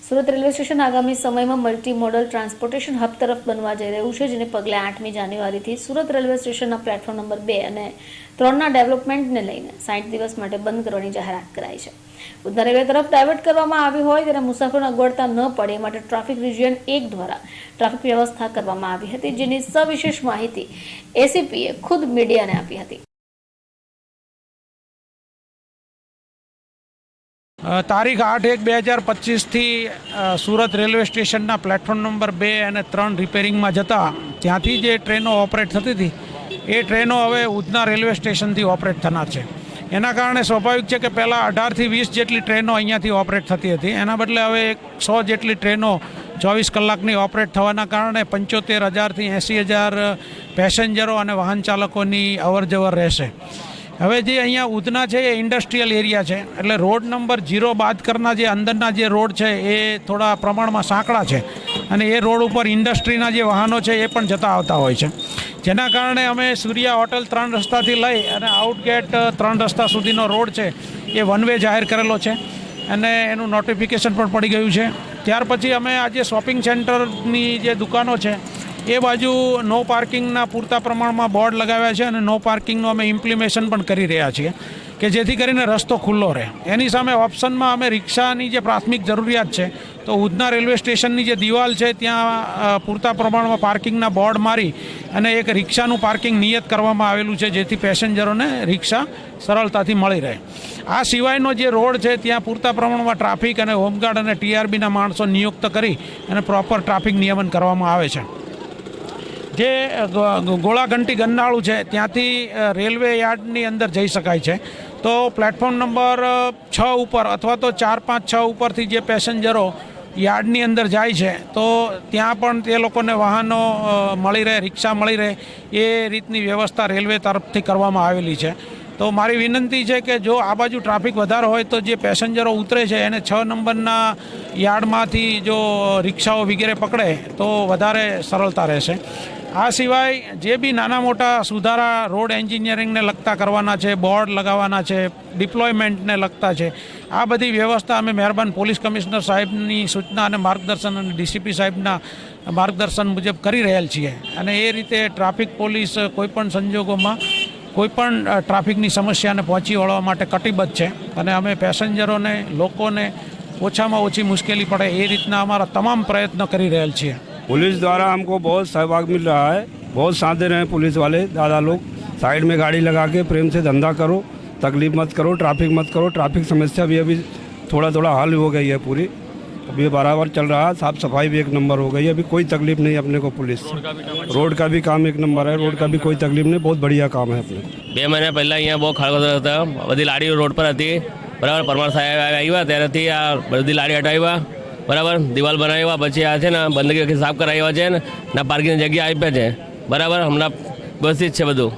Surat railway station આગામી સમયમાં multi modal transportation hub તરફ બનવા જઈ રહ્યું છે, જેને પગલે 8મી જાન્યુઆરીથી સુરત રેલવે સ્ટેશનના પ્લેટફોર્મ નંબર 2 અને 3ના ડેવલપમેન્ટને લઈને 60 દિવસ માટે બંધ કરવાની જાહેરાત કરાઈ છે. ઉધના રેલવે તરફ ડાયવર્ટ કરવામાં આવી હોય ત્યારે મુસાફરોને અગવડતા ન પડે એ માટે ટ્રાફિક રિજિયન 1 દ્વારા ટ્રાફિક વ્યવસ્થા કરવામાં આવી હતી, જેની સવિશેષ માહિતી એસીપીએ ખુદ મીડિયાને આપી હતી. તારીખ 8/1/2025થી સુરત રેલવે સ્ટેશનના પ્લેટફોર્મ નંબર 2 અને 3 રિપેરિંગમાં જતા ત્યાંથી જે ટ્રેનો ઓપરેટ થતી હતી એ ટ્રેનો હવે ઉધના રેલવે સ્ટેશનથી ઓપરેટ થનાર છે. એના કારણે સ્વાભાવિક છે કે પહેલાં 18થી 20 જેટલી ટ્રેનો અહીંયાથી ઓપરેટ થતી હતી, એના બદલે હવે 100 જેટલી ટ્રેનો 24 કલાકની ઓપરેટ થવાના કારણે 75,000થી 80,000 પેસેન્જરો અને વાહન ચાલકોની અવરજવર રહેશે. હવે જે અહીંયા ઉધના છે એ ઇન્ડસ્ટ્રીયલ એરિયા છે, એટલે રોડ નંબર 0 બાદ કરના જે અંદરના જે રોડ છે એ થોડા પ્રમાણમાં સાંકડા છે અને એ રોડ ઉપર ઇન્ડસ્ટ્રીના જે વાહનો છે એ પણ જતા આવતા હોય છે. જેના કારણે અમે સૂર્યા હોટલ 3 રસ્તાથી લઈ અને આઉટગેટ 3 રસ્તા સુધીનો રોડ છે એ વન વે જાહેર કરેલો છે અને એનું નોટિફિકેશન પણ પડી ગયું છે. ત્યાર પછી અમે આજે શોપિંગ સેન્ટરની જે દુકાનો છે એ બાજુ નો પાર્કિંગના પૂરતા પ્રમાણમાં બોર્ડ લગાવ્યા છે અને નો પાર્કિંગનું અમે ઇમ્પ્લિમેશન પણ કરી રહ્યા છીએ કે જેથી કરીને રસ્તો ખુલ્લો રહે. એની સામે ઓપ્શનમાં અમે રિક્ષાની જે પ્રાથમિક જરૂરિયાત છે તો ઉધના રેલવે સ્ટેશનની જે દિવાલ છે ત્યાં પૂરતા પ્રમાણમાં પાર્કિંગના બોર્ડ મારી અને એક રિક્ષાનું પાર્કિંગ નિયત કરવામાં આવેલું છે, જેથી પેસેન્જરોને રિક્ષા સરળતાથી મળી રહે. આ સિવાયનો જે રોડ છે ત્યાં પૂરતા પ્રમાણમાં ટ્રાફિક અને હોમગાર્ડ અને ટીઆરબીના માણસો નિયુક્ત કરી અને પ્રોપર ટ્રાફિક નિયમન કરવામાં આવે છે. જે ગોળાઘંટી ગન્નાળું છે ત્યાંથી રેલવે યાર્ડની અંદર જઈ શકાય છે, તો પ્લેટફોર્મ નંબર 6 ઉપર અથવા તો 4, 5, 6 ઉપરથી જે પેસેન્જરો યાર્ડની અંદર જાય છે તો ત્યાં પણ તે લોકોને વાહનો મળી રહે, રિક્ષા મળી રહે એ રીતની વ્યવસ્થા રેલવે તરફથી કરવામાં આવેલી છે. તો મારી વિનંતી છે કે જો આ બાજુ ટ્રાફિક વધારે હોય તો જે પેસેન્જરો ઉતરે છે એને 6 નંબરના યાર્ડમાંથી જો રિક્ષાઓ વગેરે પકડે તો વધારે સરળતા રહેશે. આ સિવાય જે બી નાના મોટા સુધારા રોડ એન્જિનિયરિંગને લગતા કરવાના છે, બોર્ડ લગાવવાના છે, ડિપ્લોયમેન્ટને લગતા છે, આ બધી વ્યવસ્થા અમે મહેરબાન પોલીસ કમિશનર સાહેબની સૂચના અને માર્ગદર્શન અને ડીસીપી સાહેબના માર્ગદર્શન મુજબ કરી રહેલ છીએ અને એ રીતે ટ્રાફિક પોલીસ કોઈપણ સંજોગોમાં કોઈપણ ટ્રાફિકની સમસ્યાને પહોંચી વળવા માટે કટિબદ્ધ છે અને અમે પેસેન્જરોને, લોકોને ઓછામાં ઓછી મુશ્કેલી પડે એ રીતના અમારા તમામ પ્રયત્નો કરી રહેલ છીએ. पुलिस द्वारा हमको बहुत सहयोग मिल रहा है, बहुत साथ दे रहे हैं पुलिस वाले दादा लोग. साइड में गाड़ी लगा के प्रेम से धंधा करो, तकलीफ मत करो, ट्रैफिक मत करो. ट्रैफिक समस्या भी अभी थोड़ा हल हो गई है पूरी, अभी बराबर चल रहा है. साफ सफाई भी 1 नंबर हो गई है, अभी कोई तकलीफ नहीं अपने को. पुलिस रोड का भी काम 1 नंबर है, रोड का भी कोई तकलीफ नहीं, बहुत बढ़िया काम है अपने. 2 મહિના પહેલાં અહીંયા બહુ ખળગતો હતો, બધી લાડીઓ રોડ પર હતી. બરાબર, પરમાર સાહેબ આવ્યા ત્યારેથી આ બધી લાડી હટાવ્યા, બરાબર, દિવાલ બનાવ્યા, પછી આ છે ને બંદગી સાફ કરાવ્યા છે ને પાર્કિંગની જગ્યા આપ્યા છે. બરાબર, હમણાં બસ જ છે બધું.